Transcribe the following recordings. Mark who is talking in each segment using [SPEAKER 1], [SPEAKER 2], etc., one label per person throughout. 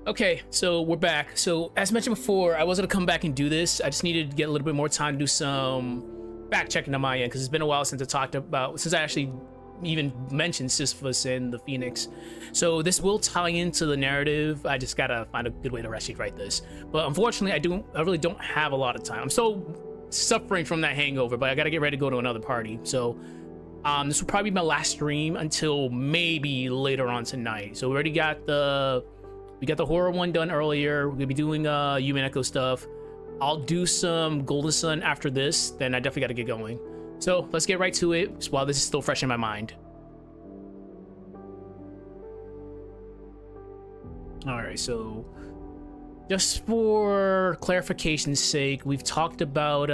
[SPEAKER 1] Okay, so we're back. So as mentioned before, I was gonna come back and do this. I just needed to get a little bit more time to do some fact checking on my end because it's been a while since I actually even mentioned Sisyphus and the Phoenix. So this will tie into the narrative. I just gotta find a good way to actually write this. But unfortunately, I really don't have a lot of time. I'm still suffering from that hangover, but I gotta get ready to go to another party. So this will probably be my last stream until maybe later on tonight. So we already got the horror one done earlier. We're gonna be doing Umineko stuff. I'll do some Golden Sun after this, then I definitely gotta get going. So let's get right to it while this is still fresh in my mind. Alright, so just for clarification's sake, we've talked about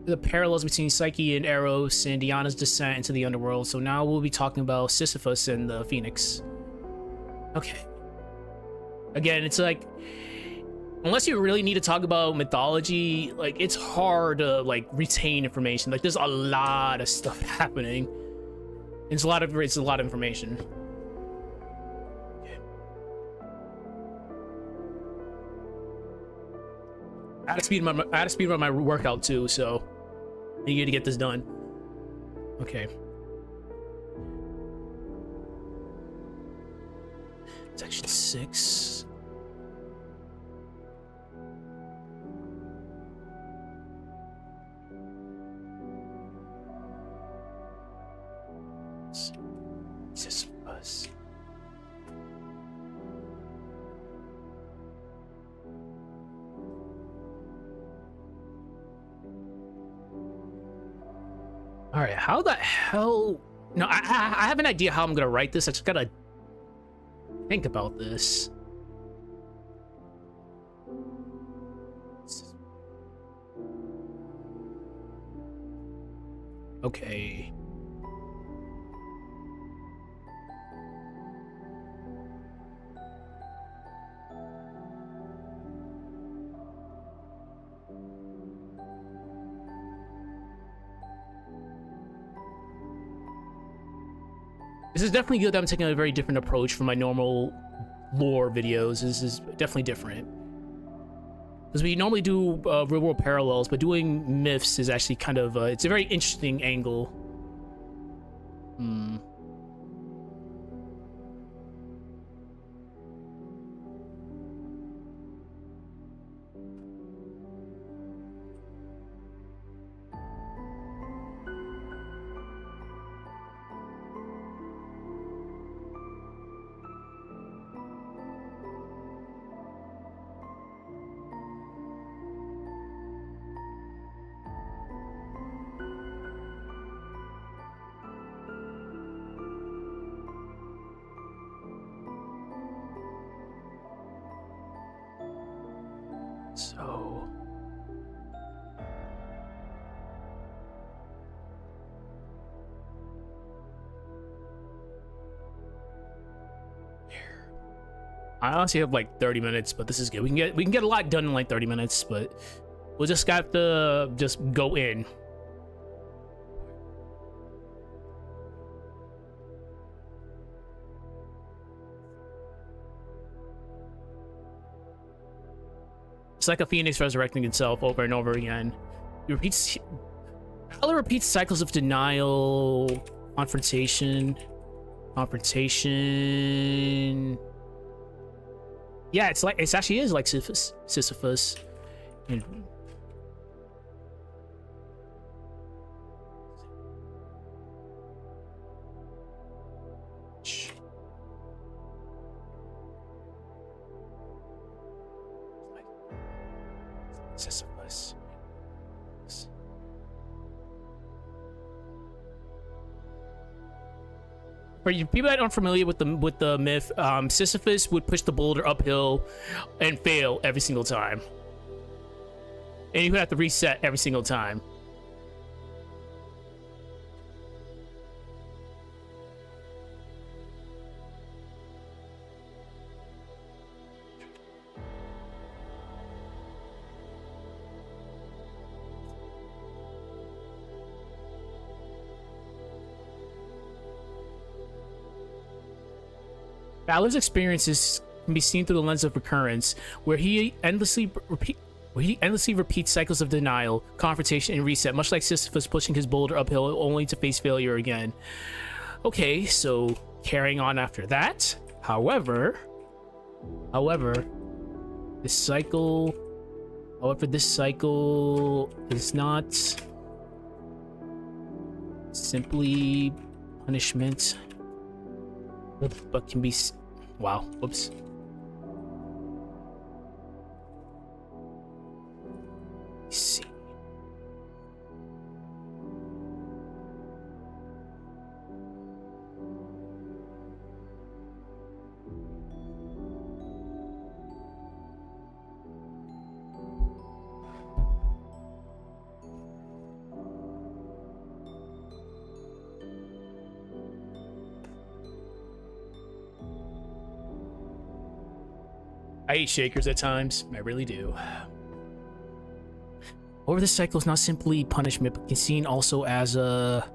[SPEAKER 1] the parallels between Psyche and Eros and Diana's descent into the underworld. So now we'll be talking about Sisyphus and the Phoenix. Okay. Again, it's like, unless you really need to talk about mythology, like, it's hard to like retain information. Like, there's a lot of stuff happening. It's a lot of information. Okay. I had to speed run my workout too, so I need to get this done. Okay. Section 6. Sisyphus. All right, how the hell? No, I have an idea how I'm gonna write this. I just gotta think about this. Okay. This is definitely good that I'm taking a very different approach from my normal lore videos. This is definitely different. Because we normally do real world parallels, but doing myths is actually kind of, it's a very interesting angle. So... I honestly have like 30 minutes, but this is good. We can get a lot done in like 30 minutes, but we'll just got to just go in. It's like a phoenix resurrecting itself over and over again. Valor repeats cycles of denial, confrontation. Yeah, it actually is like Sisyphus. And Sisyphus. For you people that aren't familiar with the myth, Sisyphus would push the boulder uphill and fail every single time, and you would have to reset every single time. Balor's experiences can be seen through the lens of recurrence, where he endlessly repeats cycles of denial, confrontation, and reset, much like Sisyphus pushing his boulder uphill only to face failure again. Okay, so carrying on after that. However, this cycle is not simply punishment, but can be... Wow, whoops. Let's see. I eat shakers at times. I really do. However, this cycle is not simply punishment, but can be seen also as a...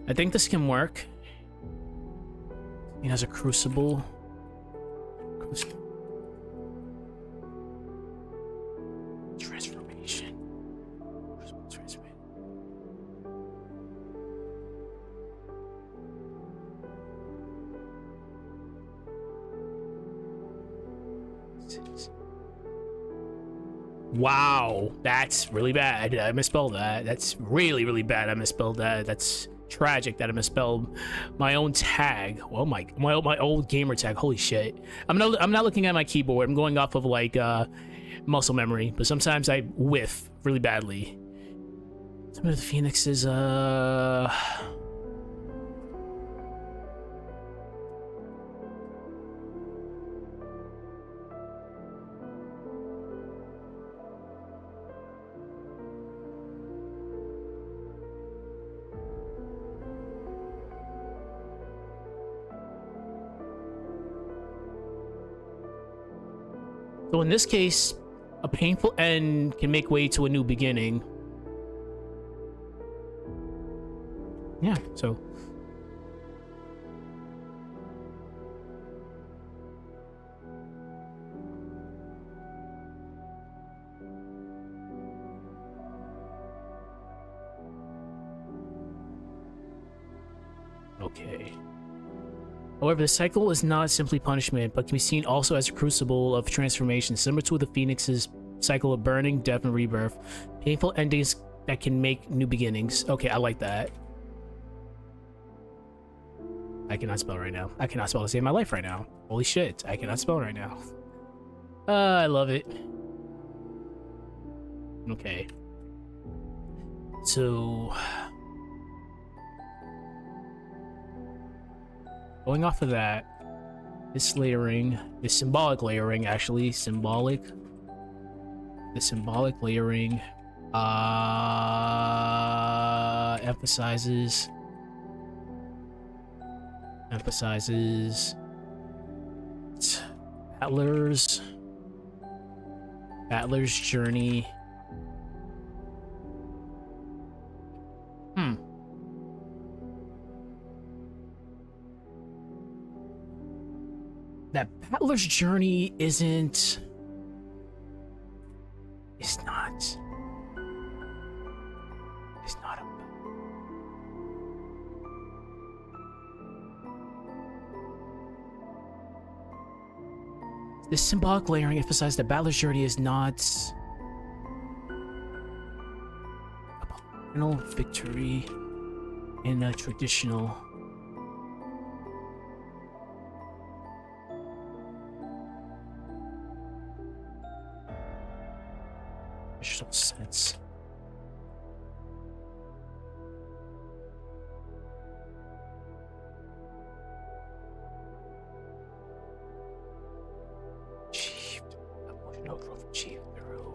[SPEAKER 1] I think this can work. It has a crucible. Transformation. Crucible transformation. Wow, that's really bad. I misspelled that. That's really, really bad. I misspelled that. That's tragic that I misspelled my own tag. Oh my old gamer tag. Holy shit. I'm not looking at my keyboard. I'm going off of like muscle memory, but sometimes I whiff really badly. Some of the phoenixes so in this case, a painful end can make way to a new beginning. Yeah, so. Okay. However, the cycle is not simply punishment, but can be seen also as a crucible of transformation, similar to the Phoenix's cycle of burning, death, and rebirth. Painful endings that can make new beginnings. Okay, I like that. I cannot spell right now. I cannot spell to save my life right now. Holy shit, I cannot spell right now. I love it. Okay. So... going off of that, this layering, this symbolic layering, actually, the symbolic layering, emphasizes Battler's journey. That Battler's journey isn't... It's not a... This symbolic layering emphasizes that Battler's journey is not a final victory in a traditional sense. Achieved. Emotional growth achieved through.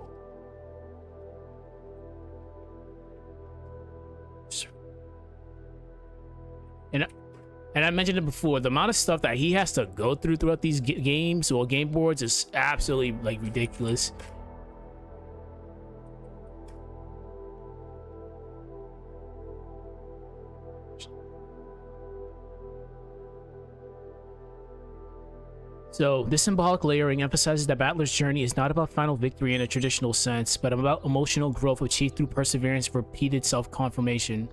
[SPEAKER 1] And I mentioned it before, the amount of stuff that he has to go through throughout these games or game boards is absolutely like ridiculous. So this symbolic layering emphasizes that Battler's journey is not about final victory in a traditional sense, but about emotional growth achieved through perseverance and repeated self-confirmation.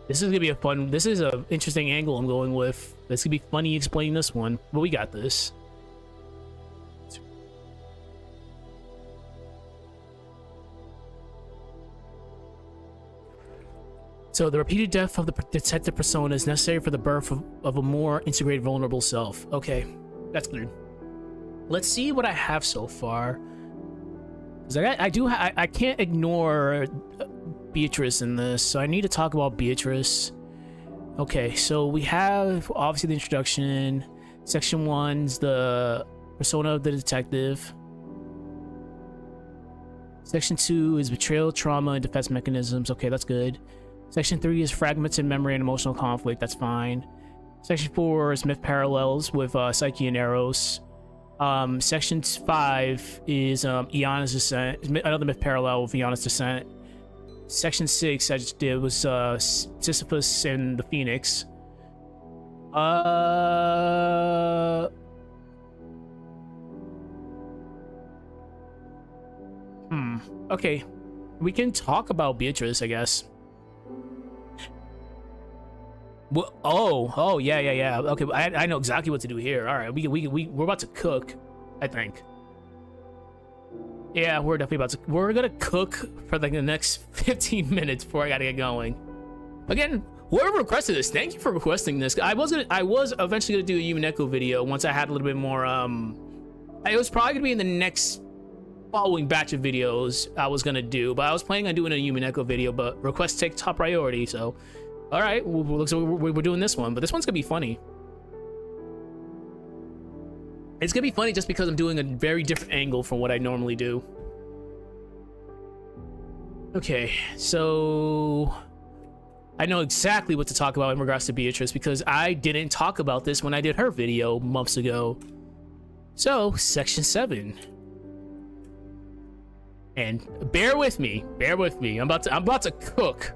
[SPEAKER 1] This is gonna be a fun. This is a interesting angle I'm going with. This could be funny explaining this one, but we got this. So the repeated death of the detective persona is necessary for the birth of a more integrated, vulnerable self. Okay, that's clear. Let's see what I have so far. I can't ignore Beatrice in this, so I need to talk about Beatrice. Okay, so we have obviously the introduction. Section 1's the persona of the detective. Section 2 is betrayal, trauma, and defense mechanisms. Okay, that's good. Section 3 is fragments in memory and emotional conflict. That's fine. Section 4 is myth parallels with Psyche and Eros. Section 5 is Iana's descent. Another myth parallel with Iana's descent. Section 6 I just did was Sisyphus and the Phoenix. Okay, we can talk about Beatrice, I guess. Well, oh, yeah. Okay, I know exactly what to do here. All right, we're about to cook, I think. Yeah, we're definitely about to. We're gonna cook for like the next 15 minutes before I gotta get going. Again, whoever requested this, thank you for requesting this. I was eventually gonna do a Umineko video once I had a little bit more. It was probably gonna be in the next following batch of videos I was gonna do, but I was planning on doing a Umineko video, but requests take top priority. So, all right, looks like we're doing this one, but this one's gonna be funny. It's gonna be funny just because I'm doing a very different angle from what I normally do. Okay, so I know exactly what to talk about in regards to Beatrice because I didn't talk about this when I did her video months ago. So, section 7. And bear with me. I'm about to cook.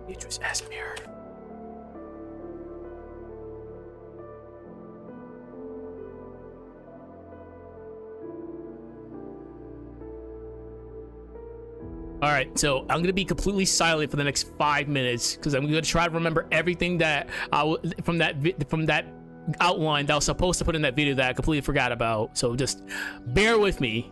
[SPEAKER 1] Beatrice Asmir. All right, so I'm gonna be completely silent for the next 5 minutes because I'm gonna try to remember everything that from that outline that I was supposed to put in that video that I completely forgot about. So just bear with me.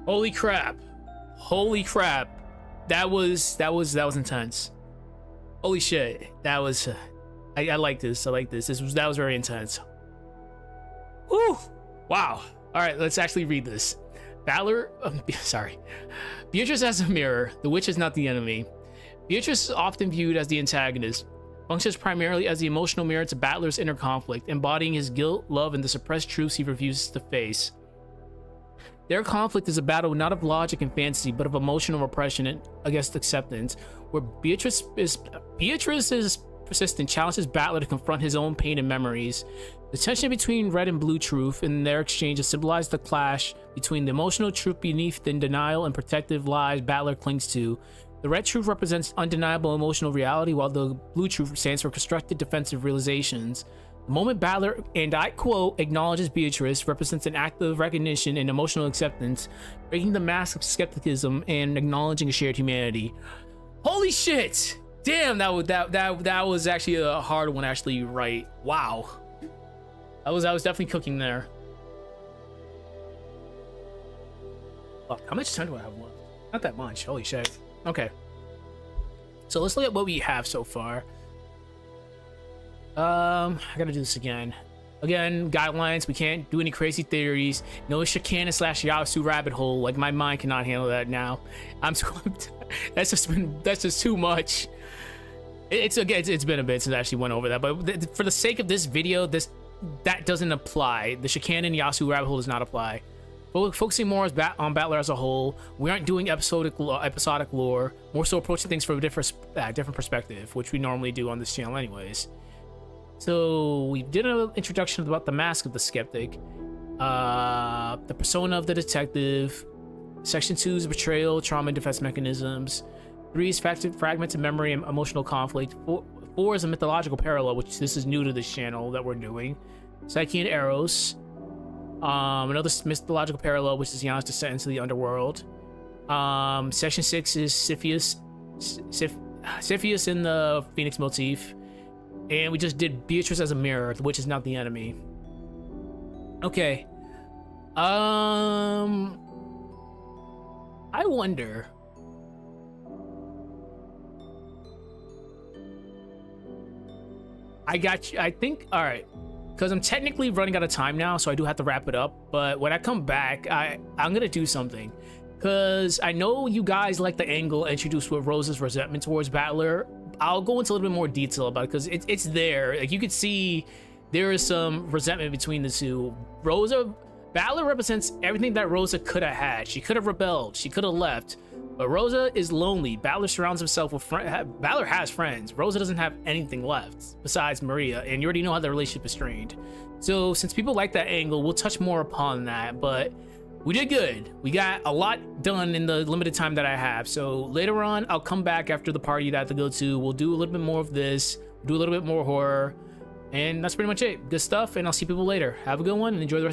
[SPEAKER 1] Holy crap. Holy crap. That was intense. Holy shit. That was I like this. I like this. That was very intense. Woo! Wow. All right, let's actually read this. Valor, sorry. Beatrice as a mirror. The witch is not the enemy. Beatrice is often viewed as the antagonist. Functions primarily as the emotional mirror to Battler's inner conflict, embodying his guilt, love, and the suppressed truths he refuses to face. Their conflict is a battle not of logic and fantasy, but of emotional repression and against acceptance, where Beatrice's persistent challenges Battler to confront his own pain and memories. The tension between red and blue truth in their exchange has symbolized the clash between the emotional truth beneath the denial and protective lies Battler clings to. The red truth represents undeniable emotional reality, while the blue truth stands for constructed defensive realizations. The moment Battler, and I quote, acknowledges Beatrice, represents an act of recognition and emotional acceptance, breaking the mask of skepticism and acknowledging a shared humanity. Holy shit! Damn, that was actually a hard one to actually write. Wow. I was definitely cooking there. Fuck, how much time do I have left? Not that much. Holy shit. Okay. So let's look at what we have so far. I gotta do this again. Again, guidelines. We can't do any crazy theories. No Shikana / Yasu rabbit hole. Like, my mind cannot handle that now. That's just too much. It's been a bit since I actually went over that, but for the sake of this video, that doesn't apply. The Shikana and Yasu rabbit hole does not apply. Focusing more on Battler as a whole, we aren't doing episodic lore, more so approaching things from a different perspective, which we normally do on this channel anyways. So we did an introduction about the mask of the skeptic, the persona of the detective, section 2 is betrayal, trauma and defense mechanisms, 3 is fragmented memory and emotional conflict, 4 is a mythological parallel, which this is new to this channel that we're doing, Psyche and Eros, another mythological parallel, which is Yana's descent into the underworld. Section 6 is Siphius in the Phoenix motif. And we just did Beatrice as a mirror, which is not the enemy. Okay. I wonder. I got you. I think, all right. Because I'm technically running out of time now, so I do have to wrap it up. But when I come back, I'm going to do something. Because I know you guys like the angle introduced with Rosa's resentment towards Battler. I'll go into a little bit more detail about it because it's there. Like, you can see there is some resentment between the two. Battler represents everything that Rosa could have had. She could have rebelled. She could have left. But Rosa is lonely. Battler surrounds himself with friends. Battler has friends. Rosa doesn't have anything left besides Maria, and you already know how the relationship is strained. So since people like that angle, we'll touch more upon that. But we did good. We got a lot done in the limited time that I have. So later on, I'll come back after the party that I have to go to. We'll do a little bit more of this, do a little bit more horror, and that's pretty much it. Good stuff, and I'll see people later. Have a good one and enjoy the rest.